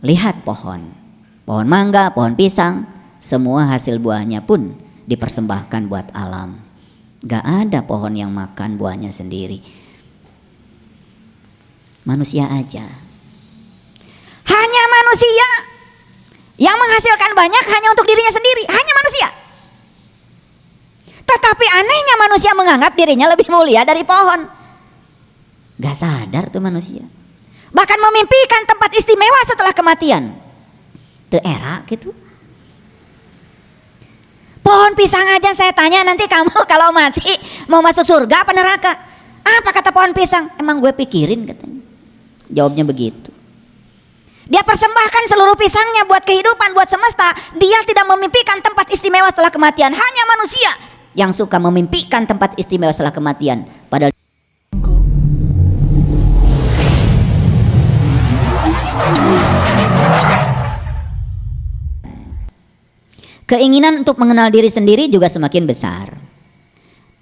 lihat pohon mangga, pohon pisang, semua hasil buahnya pun dipersembahkan buat alam. Gak ada pohon yang makan buahnya sendiri. Manusia aja. Hanya manusia yang menghasilkan banyak hanya untuk dirinya sendiri. Hanya manusia. Tetapi anehnya manusia menganggap dirinya lebih mulia dari pohon. Gak sadar tuh manusia. Bahkan memimpikan tempat istimewa setelah kematian. Tuh era gitu. Pohon pisang aja saya tanya, nanti kamu kalau mati mau masuk surga apa neraka? Apa kata pohon pisang? Emang gue pikirin katanya. Jawabnya begitu. Dia persembahkan seluruh pisangnya buat kehidupan, buat semesta. Dia tidak memimpikan tempat istimewa setelah kematian. Hanya manusia yang suka memimpikan tempat istimewa setelah kematian. Padahal keinginan untuk mengenal diri sendiri juga semakin besar.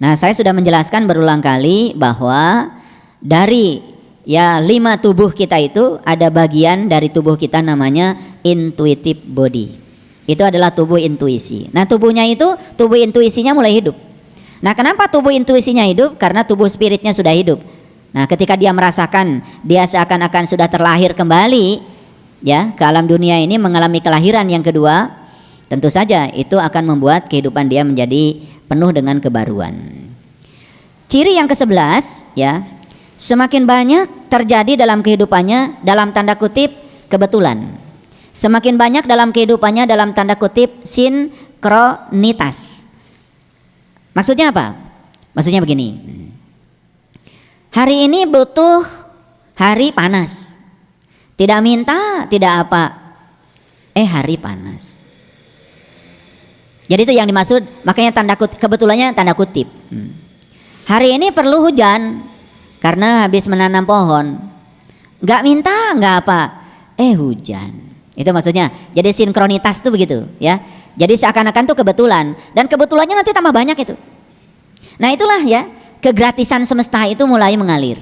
Nah, saya sudah menjelaskan berulang kali bahwa dari 5 tubuh kita itu ada bagian dari tubuh kita namanya intuitive body. Itu adalah tubuh intuisi. Nah, tubuhnya itu, tubuh intuisinya mulai hidup. Nah, kenapa tubuh intuisinya hidup? Karena tubuh spiritnya sudah hidup. Nah, ketika dia merasakan dia seakan-akan sudah terlahir kembali ya ke alam dunia ini, mengalami kelahiran yang kedua, tentu saja itu akan membuat kehidupan dia menjadi penuh dengan kebaruan. Ciri yang ke-11 ya, semakin banyak terjadi dalam kehidupannya dalam tanda kutip kebetulan. Semakin banyak dalam kehidupannya dalam tanda kutip sinkronitas. Maksudnya apa? Maksudnya begini. Hari ini butuh hari panas. Tidak minta, tidak apa. Hari panas. Jadi itu yang dimaksud, makanya tanda kutip, kebetulannya tanda kutip. Hari ini perlu hujan karena habis menanam pohon. Gak minta, gak apa. Hujan. Itu maksudnya. Jadi sinkronitas tuh begitu ya. Jadi seakan-akan tuh kebetulan, dan kebetulannya nanti tambah banyak itu. Nah, itulah ya, kegratisan semesta itu mulai mengalir.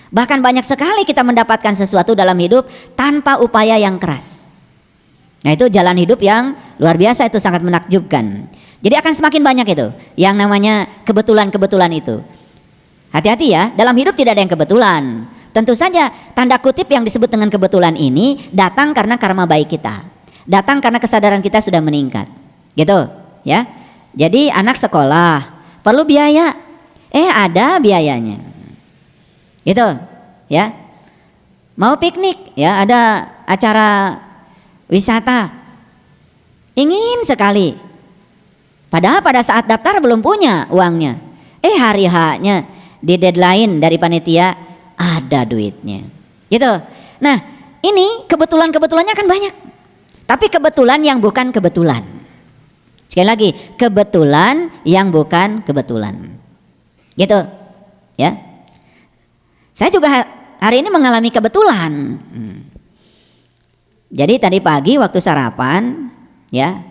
Bahkan banyak sekali kita mendapatkan sesuatu dalam hidup tanpa upaya yang keras. Nah, itu jalan hidup yang luar biasa, itu sangat menakjubkan. Jadi akan semakin banyak itu yang namanya kebetulan-kebetulan itu. Hati-hati ya, dalam hidup tidak ada yang kebetulan. Tentu saja tanda kutip yang disebut dengan kebetulan ini datang karena karma baik kita. Datang karena kesadaran kita sudah meningkat. Gitu ya. Jadi anak sekolah perlu biaya. Ada biayanya. Gitu ya. Mau piknik ya, ada acara wisata. Ingin sekali. Padahal pada saat daftar belum punya uangnya. Hari H-nya di deadline dari panitia ada duitnya. Gitu. Nah, ini kebetulan-kebetulannya kan banyak. Tapi kebetulan yang bukan kebetulan. Sekali lagi, kebetulan yang bukan kebetulan. Gitu. Ya. Saya juga hari ini mengalami kebetulan. Jadi tadi pagi waktu sarapan ya,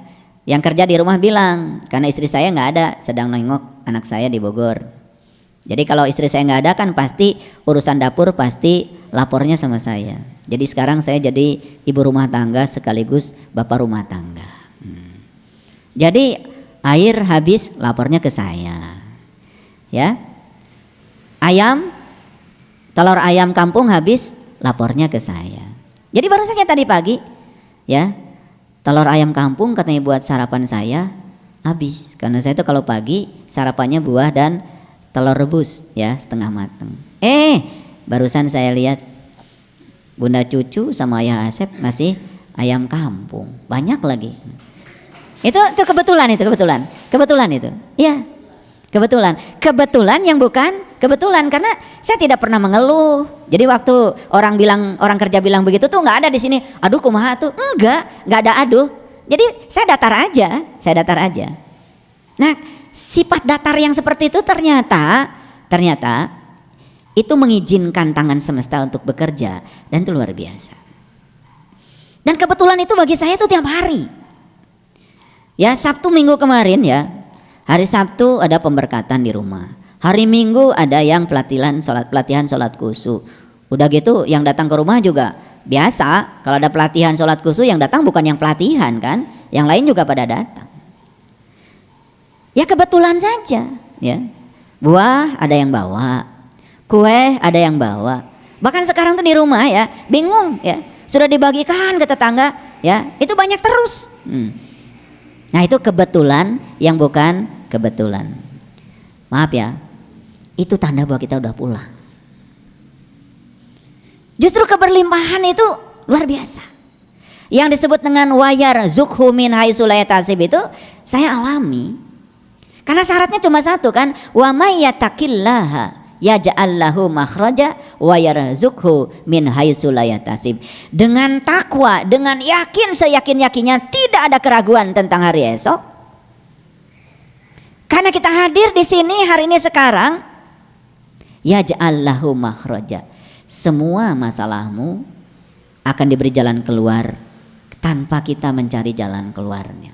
yang kerja di rumah bilang, karena istri saya nggak ada, sedang nengok anak saya di Bogor. Jadi kalau istri saya nggak ada kan pasti urusan dapur pasti lapornya sama saya. Jadi sekarang saya jadi ibu rumah tangga sekaligus bapak rumah tangga. Jadi air habis lapornya ke saya. Ya. Telur ayam kampung habis lapornya ke saya. Jadi baru saja tadi pagi ya, telur ayam kampung katanya buat sarapan saya habis. Karena saya itu kalau pagi sarapannya buah dan telur rebus ya setengah matang. Barusan saya lihat Bunda Cucu sama Ayah Asep ngasih ayam kampung, banyak lagi. Itu kebetulan itu. Iya. Kebetulan yang bukan kebetulan, karena saya tidak pernah mengeluh. Jadi waktu orang kerja bilang begitu tuh nggak ada di sini. Aduh kumaha tuh, nggak ada aduh. Jadi saya datar aja. Nah, sifat datar yang seperti itu ternyata itu mengizinkan tangan semesta untuk bekerja, dan itu luar biasa. Dan kebetulan itu bagi saya itu tiap hari. Ya, Sabtu Minggu kemarin ya. Hari Sabtu ada pemberkatan di rumah. Hari Minggu ada yang pelatihan sholat khusyuk. Udah gitu yang datang ke rumah juga biasa kalau ada pelatihan sholat khusyuk yang datang bukan yang pelatihan kan, yang lain juga pada datang. Ya kebetulan saja ya. Buah ada yang bawa, kue ada yang bawa. Bahkan sekarang tuh di rumah ya bingung ya, sudah dibagikan ke tetangga ya, itu banyak terus. Nah itu kebetulan yang bukan kebetulan. Maaf ya, itu tanda bahwa kita udah pulang. Justru keberlimpahan itu luar biasa. Yang disebut dengan wayar zukhu min haitsu la yahtasib itu saya alami. Karena syaratnya cuma satu kan, wa may yattaqillaha yaj'al lahu makhraja wa yarzuqhu min haitsu la yahtasib. Dengan takwa, dengan yakin seyakin-yakinnya tidak ada keraguan tentang hari esok. Karena kita hadir di sini hari ini sekarang, yaj'al lahu makhraja. Semua masalahmu akan diberi jalan keluar tanpa kita mencari jalan keluarnya.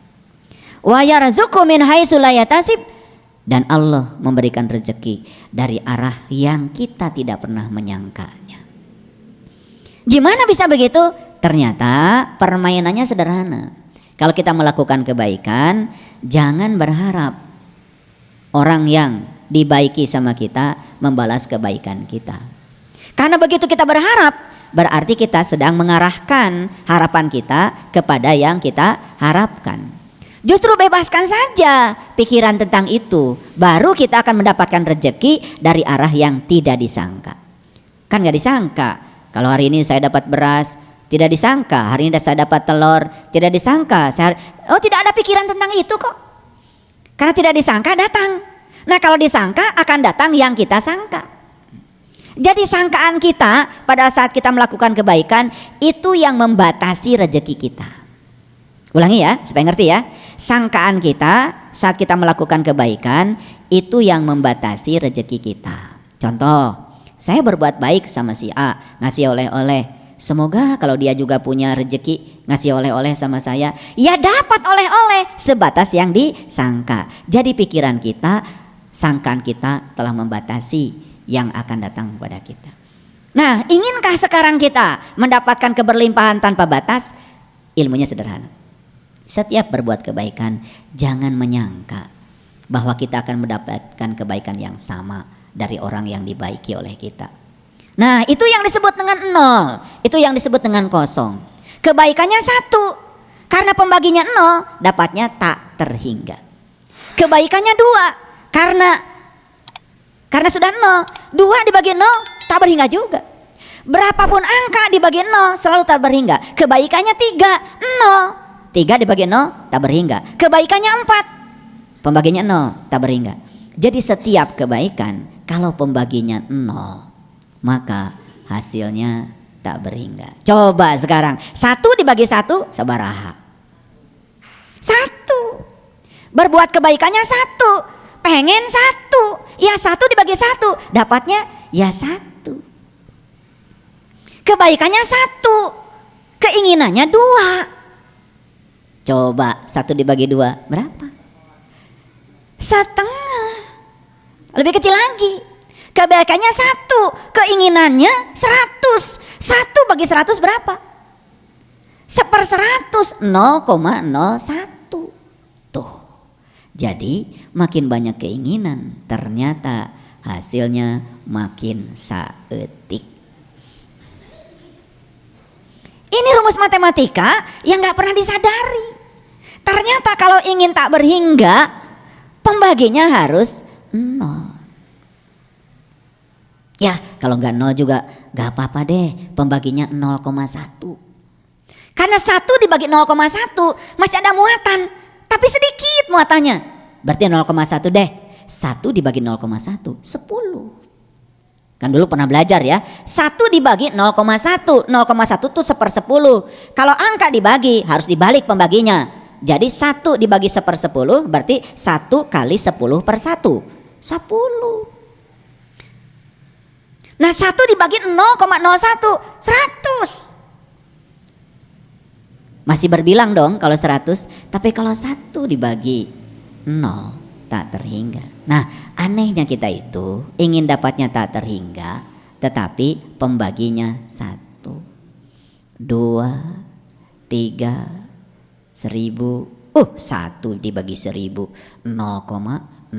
Wa yarzuqhu min haitsu la yahtasib, dan Allah memberikan rezeki dari arah yang kita tidak pernah menyangkanya. Gimana bisa begitu? Ternyata permainannya sederhana. Kalau kita melakukan kebaikan, jangan berharap orang yang dibaiki sama kita membalas kebaikan kita. Karena begitu kita berharap, berarti kita sedang mengarahkan harapan kita kepada yang kita harapkan. Justru bebaskan saja pikiran tentang itu, baru kita akan mendapatkan rezeki dari arah yang tidak disangka. Kan gak disangka, kalau hari ini saya dapat beras, tidak disangka. Hari ini saya dapat telur, tidak disangka. Tidak ada pikiran tentang itu kok. Karena tidak disangka datang. Nah kalau disangka akan datang yang kita sangka. Jadi sangkaan kita pada saat kita melakukan kebaikan itu yang membatasi rezeki kita. Ulangi ya supaya ngerti ya. Sangkaan kita saat kita melakukan kebaikan itu yang membatasi rezeki kita. Contoh, saya berbuat baik sama si A, ngasih oleh-oleh. Semoga kalau dia juga punya rezeki ngasih oleh-oleh sama saya, ya dapat oleh-oleh sebatas yang disangka. Jadi pikiran kita, sangkaan kita telah membatasi yang akan datang kepada kita. Nah, inginkah sekarang kita mendapatkan keberlimpahan tanpa batas? Ilmunya sederhana. Setiap berbuat kebaikan, jangan menyangka bahwa kita akan mendapatkan kebaikan yang sama dari orang yang dibaiki oleh kita. Nah, itu yang disebut dengan nol, itu yang disebut dengan kosong. Kebaikannya satu, karena pembaginya nol, dapatnya tak terhingga. Kebaikannya dua, karena sudah nol, dua dibagi nol tak berhingga juga. Berapapun angka dibagi nol selalu tak berhingga. Kebaikannya tiga, nol. 3 dibagi 0 tak berhingga. Kebaikannya 4, pembaginya 0 tak berhingga. Jadi setiap kebaikan kalau pembaginya 0 maka hasilnya tak berhingga. Coba sekarang 1 dibagi 1 sabaraha? 1. Berbuat kebaikannya 1, pengen 1, ya 1 dibagi 1 dapatnya ya 1. Kebaikannya 1, keinginannya 2. Coba 1 dibagi 2 berapa? Setengah. Lebih kecil lagi. Kebaikannya 1, keinginannya 100. 1 bagi 100 berapa? 1/100, 0,01. Tuh. Jadi makin banyak keinginan, ternyata hasilnya makin saeutik. Ini rumus matematika yang gak pernah disadari. Ternyata kalau ingin tak berhingga, pembaginya harus 0. Ya kalau gak 0 juga gak apa-apa deh, pembaginya 0,1. Karena 1 dibagi 0,1 masih ada muatan, tapi sedikit muatannya. Berarti 0,1 deh. 1 dibagi 0,1, 10. Kan dulu pernah belajar ya, 1 dibagi 0,1, 0,1 itu 1/10. Kalau angka dibagi harus dibalik pembaginya. Jadi 1 dibagi 1/10 berarti 1 kali 10/1, 10. Nah 1 dibagi 0,01, 100. Masih berbilang dong kalau 100, tapi kalau 1 dibagi 0 tak terhingga. Nah anehnya kita itu ingin dapatnya tak terhingga, tetapi pembaginya 1. 2, 3, 1000. 1 dibagi 1000, 0,0001.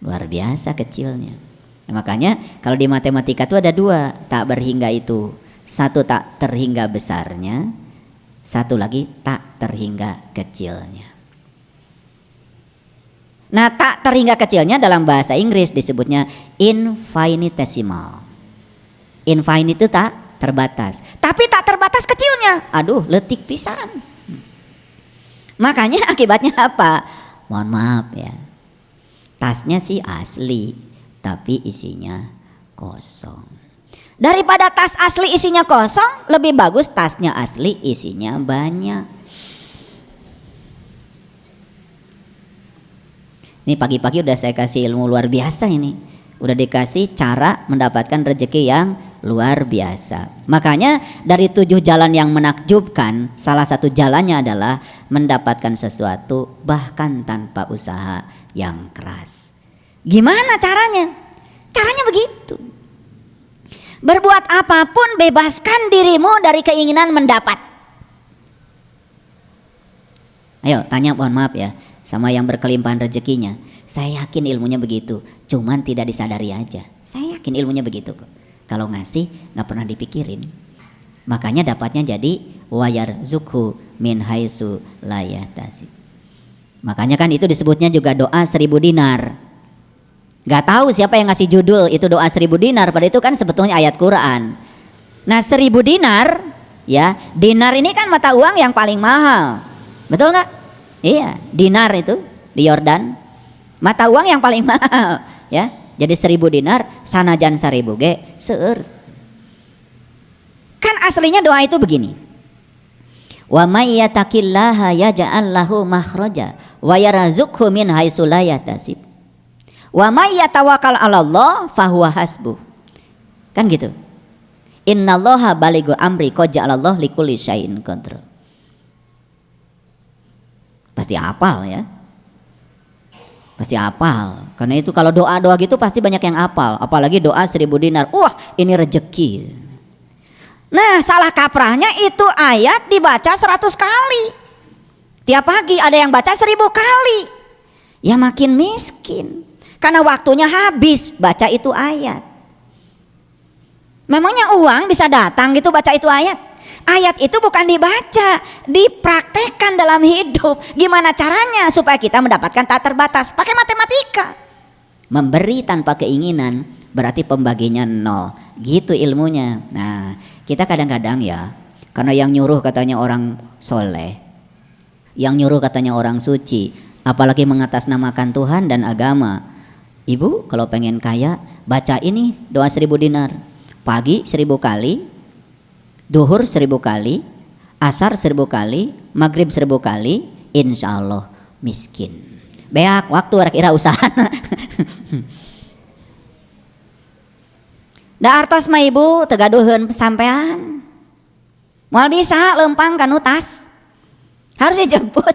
Luar biasa kecilnya. Makanya kalau di matematika itu ada 2 tak berhingga itu. 1 tak terhingga besarnya, 1 lagi tak terhingga kecilnya. Nah, tak terhingga kecilnya dalam bahasa Inggris disebutnya infinitesimal. Infinite itu tak terbatas. Tapi tak terbatas kecilnya, aduh letik pisan. Makanya akibatnya apa? Mohon maaf ya. Tasnya sih asli, tapi isinya kosong. Daripada tas asli isinya kosong, lebih bagus tasnya asli isinya banyak. Ini pagi-pagi udah saya kasih ilmu luar biasa ini. Udah dikasih cara mendapatkan rezeki yang luar biasa. Makanya dari 7 jalan yang menakjubkan, salah satu jalannya adalah mendapatkan sesuatu bahkan tanpa usaha yang keras. Gimana caranya? Caranya begitu. Berbuat apapun, bebaskan dirimu dari keinginan mendapat. Ayo tanya, mohon maaf ya, sama yang berkelimpahan rezekinya. Saya yakin ilmunya begitu, cuman tidak disadari aja. Saya yakin ilmunya begitu kok. Kalau ngasih nggak pernah dipikirin. Makanya dapatnya jadi wayar zukhu min haitsu la yahtasib. Makanya kan itu disebutnya juga doa 1000 dinar. Gak tahu siapa yang ngasih judul itu doa 1000 dinar, pada itu kan sebetulnya ayat Quran. Nah 1000 dinar ya, dinar ini kan mata uang yang paling mahal, betul nggak? Iya, dinar itu di Yordan mata uang yang paling mahal ya. Jadi 1000 dinar sanajan 1000 ge seueur. Kan aslinya doa itu begini. Wa may yattaqillaha yaj'al lahu makhraja wa yarzuqhu min haitsu la yahtasib. Wa may yatawakkal 'alallah fahuwa hasbuh. Kan gitu. Innallaha balighu amri qad ja'alallahu likulli syai'in qadra. Pasti hafal ya. Pasti hafal. Karena itu kalau doa-doa gitu pasti banyak yang hafal, apalagi doa 1000 dinar. Wah, ini rezeki. Nah, salah kaprahnya itu ayat dibaca 100 kali. Tiap pagi ada yang baca 1000 kali. Ya makin miskin. Karena waktunya habis baca itu ayat. Memangnya uang bisa datang gitu baca itu ayat? Ayat itu bukan dibaca, dipraktekkan dalam hidup. Gimana caranya supaya kita mendapatkan tak terbatas? Pakai matematika. Memberi tanpa keinginan berarti pembaginya 0. Gitu ilmunya. Nah, kita kadang-kadang ya, karena yang nyuruh katanya orang soleh, yang nyuruh katanya orang suci, apalagi mengatasnamakan Tuhan dan agama. Ibu kalau pengen kaya baca ini doa 1000 dinar. Pagi 1000 kali, duhur 1000 kali, asar 1000 kali, maghrib 1000 kali, insya Allah miskin. Beak waktu kira usaha. Da artos mah ibu tegaduheun sampean. Moal bisa lempang kanu tas. Harus dijemput.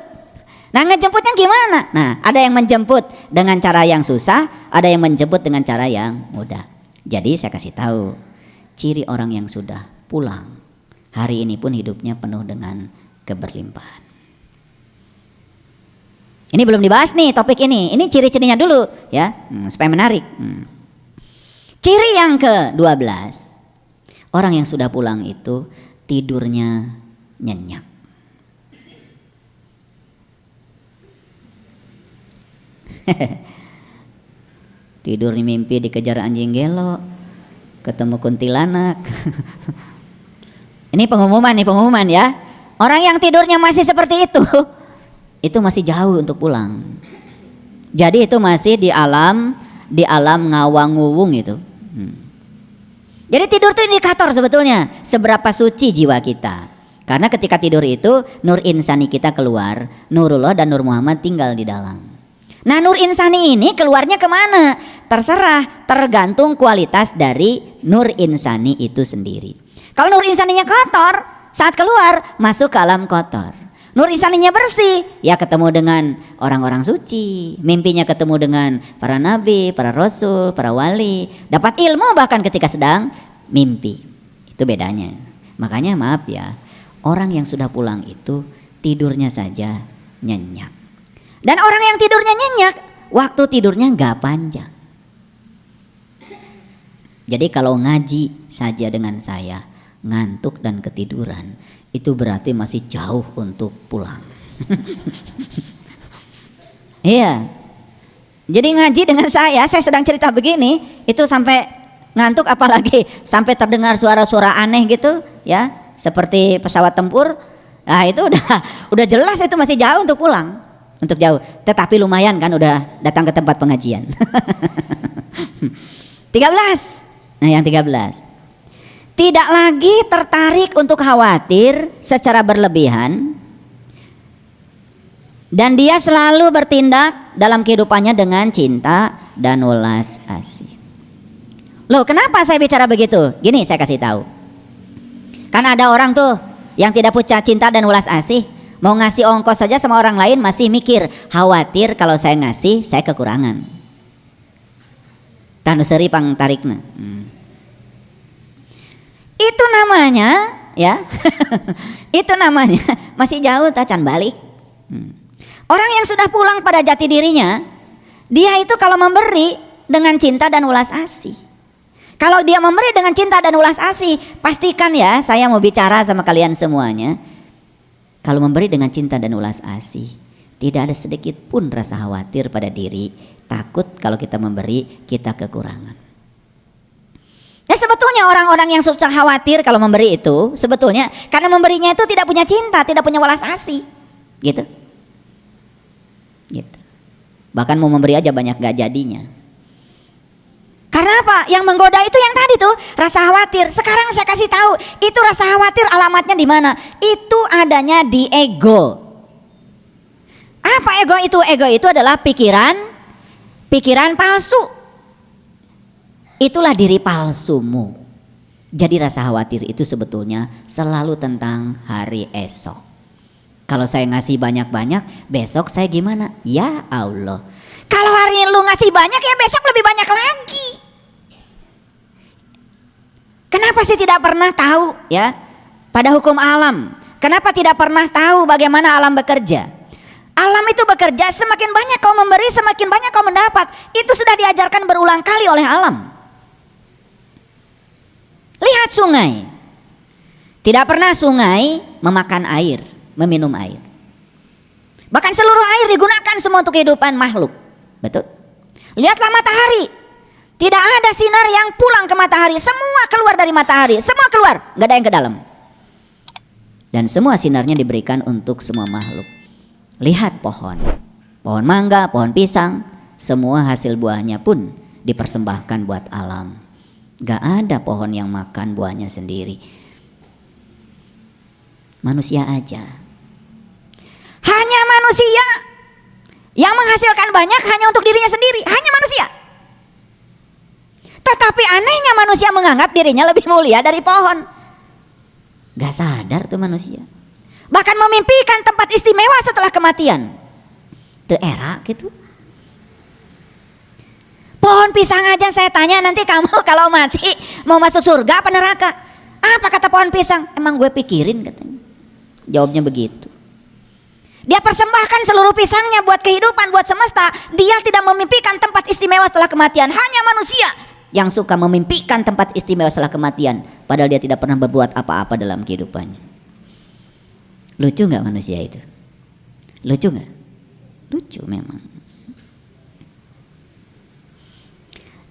Nah ngejemputnya gimana? Nah ada yang menjemput dengan cara yang susah, ada yang menjemput dengan cara yang mudah. Jadi saya kasih tahu ciri orang yang sudah pulang hari ini pun hidupnya penuh dengan keberlimpahan. Ini belum dibahas nih topik ini ciri-cirinya dulu ya, supaya menarik. Ciri yang ke-12, orang yang sudah pulang itu tidurnya nyenyak. Tidur di mimpi dikejar anjing gelo, ketemu kuntilanak. Ini pengumuman ya. Orang yang tidurnya masih seperti itu masih jauh untuk pulang. Jadi itu masih di alam ngawang-nguwung itu. Jadi tidur itu indikator sebetulnya seberapa suci jiwa kita. Karena ketika tidur itu nur insani kita keluar, Nurullah dan Nur Muhammad tinggal di dalam. Nah nur insani ini keluarnya kemana? Terserah, tergantung kualitas dari nur insani itu sendiri. Kalau nur insaninya kotor, saat keluar masuk ke alam kotor. Nur insaninya bersih, ya ketemu dengan orang-orang suci. Mimpinya ketemu dengan para nabi, para rasul, para wali. Dapat ilmu bahkan ketika sedang mimpi. Itu bedanya. Makanya maaf ya, orang yang sudah pulang itu tidurnya saja nyenyak. Dan orang yang tidurnya nyenyak, waktu tidurnya nggak panjang. Jadi kalau ngaji saja dengan saya ngantuk dan ketiduran, itu berarti masih jauh untuk pulang. Iya. Jadi ngaji dengan saya sedang cerita begini, itu sampai ngantuk, apalagi sampai terdengar suara-suara aneh gitu ya, seperti pesawat tempur. Nah itu udah jelas itu masih jauh untuk pulang, untuk jauh. Tetapi lumayan kan udah datang ke tempat pengajian. 13. Nah yang 13. Tidak lagi tertarik untuk khawatir secara berlebihan, dan dia selalu bertindak dalam kehidupannya dengan cinta dan welas asih. Loh, kenapa saya bicara begitu? Gini, saya kasih tahu. Karena ada orang tuh yang tidak punya cinta dan welas asih, mau ngasih ongkos saja sama orang lain masih mikir, khawatir kalau saya ngasih saya kekurangan. Tanu seri pang tarikna. Itu namanya ya. Itu namanya masih jauh tacan balik. Orang yang sudah pulang pada jati dirinya, dia itu kalau memberi dengan cinta dan ulas asih. Kalau dia memberi dengan cinta dan ulas asih, pastikan ya, saya mau bicara sama kalian semuanya. Kalau memberi dengan cinta dan ulas asih, tidak ada sedikit pun rasa khawatir pada diri, takut kalau kita memberi kita kekurangan. Ya sebetulnya orang-orang yang susah khawatir kalau memberi itu sebetulnya karena memberinya itu tidak punya cinta, tidak punya welas asih, gitu. Bahkan mau memberi aja banyak gak jadinya. Karena apa? Yang menggoda itu yang tadi tuh rasa khawatir. Sekarang saya kasih tahu, itu rasa khawatir alamatnya di mana? Itu adanya di ego. Apa ego itu? Ego itu adalah pikiran palsu. Itulah diri palsumu. Jadi rasa khawatir itu sebetulnya selalu tentang hari esok. Kalau saya ngasih banyak-banyak, besok saya gimana? Ya Allah. Kalau hari ini lu ngasih banyak, ya besok lebih banyak lagi. Kenapa sih tidak pernah tahu ya pada hukum alam? Kenapa tidak pernah tahu bagaimana alam bekerja? Alam itu bekerja, semakin banyak kau memberi, semakin banyak kau mendapat. Itu sudah diajarkan berulang kali oleh alam. Lihat sungai. Tidak pernah sungai memakan air, meminum air. Bahkan seluruh air digunakan semua untuk kehidupan makhluk. Betul? Lihatlah matahari. Tidak ada sinar yang pulang ke matahari. Semua keluar dari matahari. Semua keluar, gak ada yang ke dalam. Dan semua sinarnya diberikan untuk semua makhluk. Lihat pohon. Pohon mangga, pohon pisang. Semua hasil buahnya pun dipersembahkan buat alam. Gak ada pohon yang makan buahnya sendiri. Manusia aja. Hanya manusia yang menghasilkan banyak hanya untuk dirinya sendiri. Hanya manusia. Tetapi anehnya manusia menganggap dirinya lebih mulia dari pohon. Gak sadar tuh manusia. Bahkan memimpikan tempat istimewa setelah kematian. Tuh era gitu. Pohon pisang aja saya tanya, nanti kamu kalau mati mau masuk surga apa neraka? Apa kata pohon pisang? Emang gue pikirin katanya. Jawabnya begitu. Dia persembahkan seluruh pisangnya buat kehidupan, buat semesta. Dia tidak memimpikan tempat istimewa setelah kematian. Hanya manusia yang suka memimpikan tempat istimewa setelah kematian. Padahal dia tidak pernah berbuat apa-apa dalam kehidupannya. Lucu gak manusia itu? Lucu gak? Lucu memang.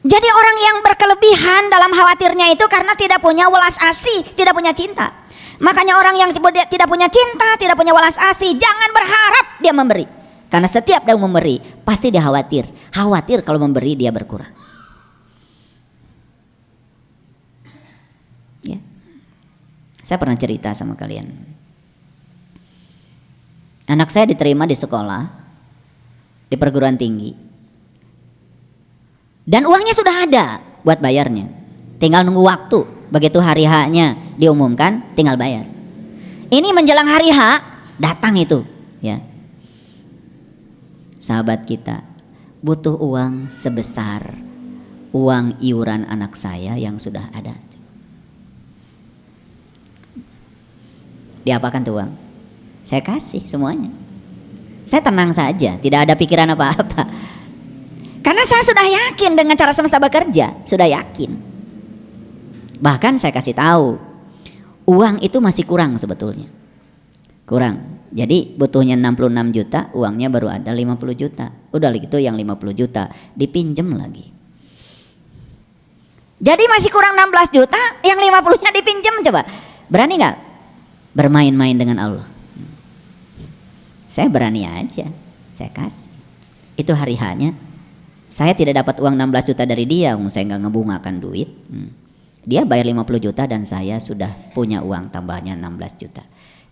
Jadi orang yang berkelebihan dalam khawatirnya itu karena tidak punya welas asih, tidak punya cinta. Makanya orang yang tidak punya cinta, tidak punya welas asih, jangan berharap dia memberi. Karena setiap dia memberi, pasti dia khawatir. Khawatir kalau memberi dia berkurang. Ya. Saya pernah cerita sama kalian. Anak saya diterima di sekolah, di perguruan tinggi. Dan uangnya sudah ada buat bayarnya. Tinggal nunggu waktu. Begitu hari H-nya diumumkan, tinggal bayar. Ini menjelang hari H, datang itu, ya. Sahabat kita butuh uang sebesar uang iuran anak saya yang sudah ada. Diapakan tuh uang? Saya kasih semuanya. Saya tenang saja, tidak ada pikiran apa-apa. Karena saya sudah yakin dengan cara semesta bekerja, sudah yakin. Bahkan saya kasih tahu, uang itu masih kurang sebetulnya. Kurang. Jadi butuhnya 66 juta, uangnya baru ada 50 juta. Udah gitu yang 50 juta dipinjem lagi. Jadi masih kurang 16 juta, yang 50-nya dipinjem coba. Berani nggak bermain-main dengan Allah? Saya berani aja, saya kasih. Itu hari hanya. Saya tidak dapat uang 16 juta dari dia, saya nggak ngebungakan duit. Dia bayar 50 juta dan saya sudah punya uang tambahnya 16 juta.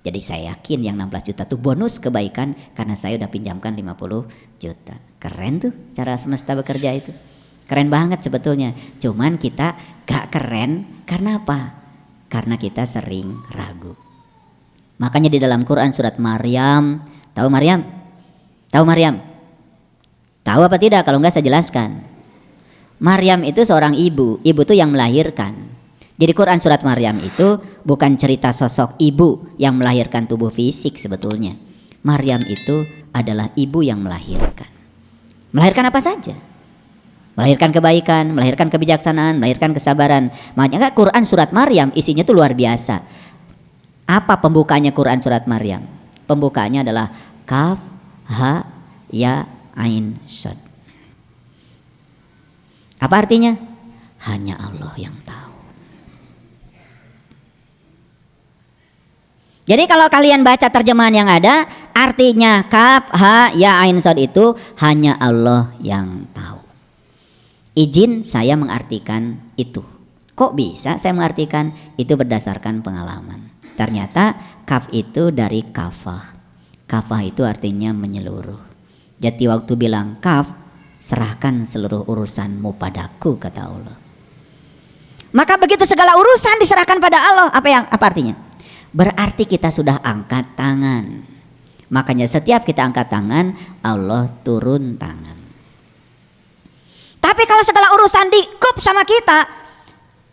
Jadi saya yakin yang 16 juta itu bonus kebaikan karena saya udah pinjamkan 50 juta. Keren tuh cara semesta bekerja itu. Keren banget sebetulnya. Cuman kita gak keren karena apa? Karena kita sering ragu. Makanya di dalam Quran surat Maryam, tahu Maryam? Tahu Maryam? Tahu apa tidak? Kalau enggak saya jelaskan. Maryam itu seorang ibu. Ibu itu yang melahirkan. Jadi Quran surat Maryam itu bukan cerita sosok ibu yang melahirkan tubuh fisik sebetulnya. Maryam itu adalah ibu yang melahirkan. Melahirkan apa saja? Melahirkan kebaikan, melahirkan kebijaksanaan, melahirkan kesabaran. Makanya Quran surat Maryam isinya tuh luar biasa. Apa pembukanya Quran surat Maryam? Pembukanya adalah Kaf, Ha, Ya, Ain, Shad. Apa artinya? Hanya Allah yang tahu. Jadi kalau kalian baca terjemahan yang ada, artinya Kaf, Ha, Ya, Ain, Shad itu hanya Allah yang tahu. Izin saya mengartikan itu. Kok bisa saya mengartikan? Itu berdasarkan pengalaman. Ternyata Kaf itu dari kafah. Kafah itu artinya menyeluruh. Jadi waktu bilang Kaf, serahkan seluruh urusanmu padaku, kata Allah. Maka begitu segala urusan diserahkan pada Allah, apa artinya? Berarti kita sudah angkat tangan. Makanya setiap kita angkat tangan, Allah turun tangan. Tapi kalau segala urusan dikup sama kita,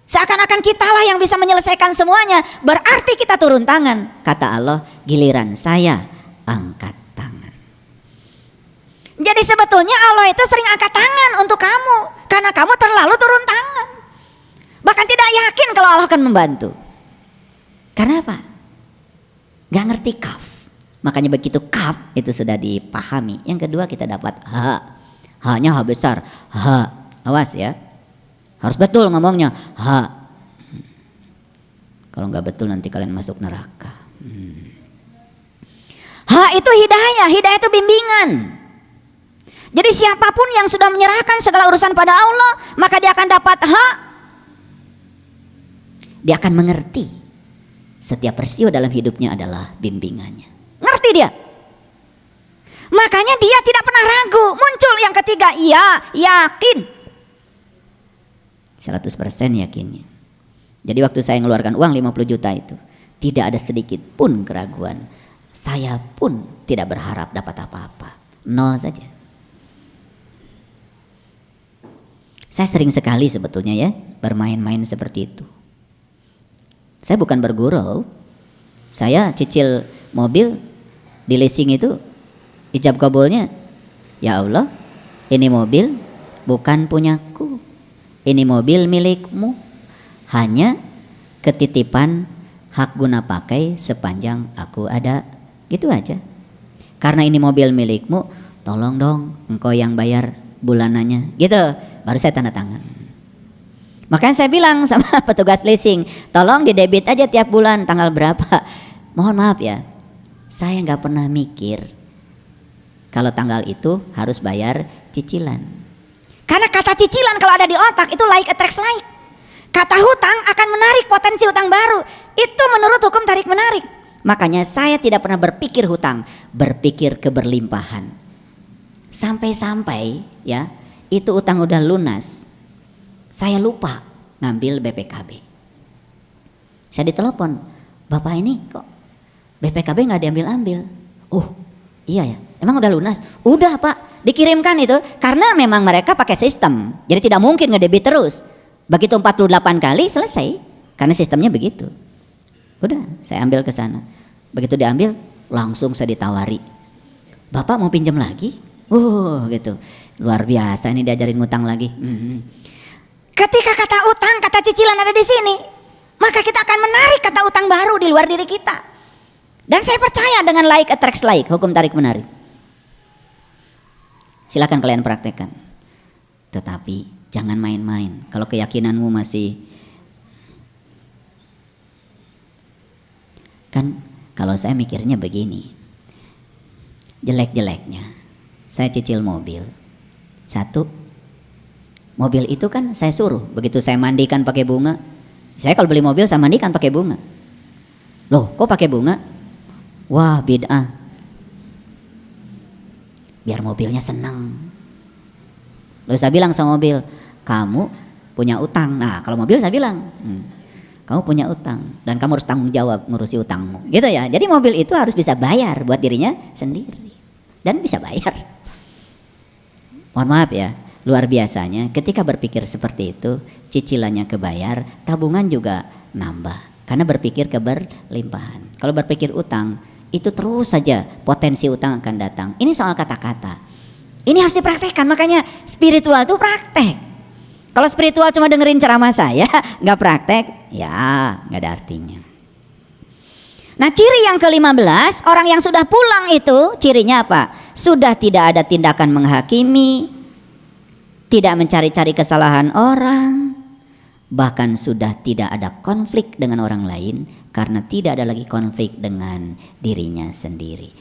seakan-akan kitalah yang bisa menyelesaikan semuanya, berarti kita turun tangan. Kata Allah, giliran saya angkat tangan. Jadi sebetulnya Allah itu sering angkat tangan untuk kamu, karena kamu terlalu turun tangan. Bahkan tidak yakin kalau Allah akan membantu. Karena apa? Gak ngerti kaf. Makanya begitu kaf itu sudah dipahami. Yang kedua kita dapat ha. Ha-nya ha besar. Ha. Awas ya. Harus betul ngomongnya. Ha. Kalau gak betul nanti kalian masuk neraka. Ha itu hidayah. Hidayah itu bimbingan. Jadi siapapun yang sudah menyerahkan segala urusan pada Allah, maka dia akan dapat ha. Dia akan mengerti. Setiap peristiwa dalam hidupnya adalah bimbingannya. Ngerti dia. Makanya dia tidak pernah ragu. Muncul yang ketiga, iya, yakin. 100% yakinnya. Jadi waktu saya mengeluarkan uang 50 juta itu, tidak ada sedikit pun keraguan. Saya pun tidak berharap dapat apa-apa. Nol saja. Saya sering sekali sebetulnya ya bermain-main seperti itu. Saya bukan bergurau. Saya cicil mobil di leasing itu, ijab kabulnya, ya Allah, ini mobil bukan punyaku, ini mobil milikmu, hanya ketitipan hak guna pakai sepanjang aku ada, gitu aja. Karena ini mobil milikmu, tolong dong engkau yang bayar bulanannya, gitu. Baru saya tanda tangan. Makanya saya bilang sama petugas leasing, tolong didebit aja tiap bulan tanggal berapa. Mohon maaf ya, saya nggak pernah mikir kalau tanggal itu harus bayar cicilan. Karena kata cicilan kalau ada di otak itu like attracts like. Kata hutang akan menarik potensi hutang baru. Itu menurut hukum tarik menarik. Makanya saya tidak pernah berpikir hutang, berpikir keberlimpahan. Sampai-sampai ya, itu utang udah lunas. Saya lupa ngambil BPKB. Saya ditelepon, Bapak ini kok BPKB nggak diambil-ambil? Oh iya ya, emang udah lunas? Udah Pak, dikirimkan itu karena memang mereka pakai sistem. Jadi tidak mungkin ngedebit terus. Begitu 48 kali selesai, karena sistemnya begitu. Udah, saya ambil ke sana. Begitu diambil langsung saya ditawari, Bapak mau pinjam lagi? Gitu, luar biasa ini diajarin ngutang lagi. Ketika kata utang, kata cicilan ada di sini, maka kita akan menarik kata utang baru di luar diri kita. Dan saya percaya dengan like attracts like, hukum tarik menarik. Silakan kalian praktekkan. Tetapi jangan main-main. Kalau keyakinanmu masih, kan kalau saya mikirnya begini, jelek-jeleknya saya cicil mobil. Satu, mobil itu kan saya suruh, begitu saya mandikan pakai bunga. Saya kalau beli mobil saya mandikan pakai bunga. Loh, kok pakai bunga? Wah, bid'ah. Biar mobilnya senang. Lalu saya bilang sama mobil, kamu punya utang. Nah, kalau mobil saya bilang, kamu punya utang dan kamu harus tanggung jawab ngurusi utangmu. Gitu ya. Jadi mobil itu harus bisa bayar buat dirinya sendiri dan bisa bayar. Mohon maaf ya, luar biasanya ketika berpikir seperti itu, cicilannya kebayar, tabungan juga nambah karena berpikir keberlimpahan. Kalau berpikir utang, itu terus saja potensi utang akan datang. Ini soal kata-kata. Ini harus dipraktekkan, makanya spiritual itu praktek. Kalau spiritual cuma dengerin ceramah saya, nggak praktek, ya nggak ada artinya. Nah, ciri yang ke-15, orang yang sudah pulang itu cirinya apa? Sudah tidak ada tindakan menghakimi, tidak mencari-cari kesalahan orang, bahkan sudah tidak ada konflik dengan orang lain karena tidak ada lagi konflik dengan dirinya sendiri.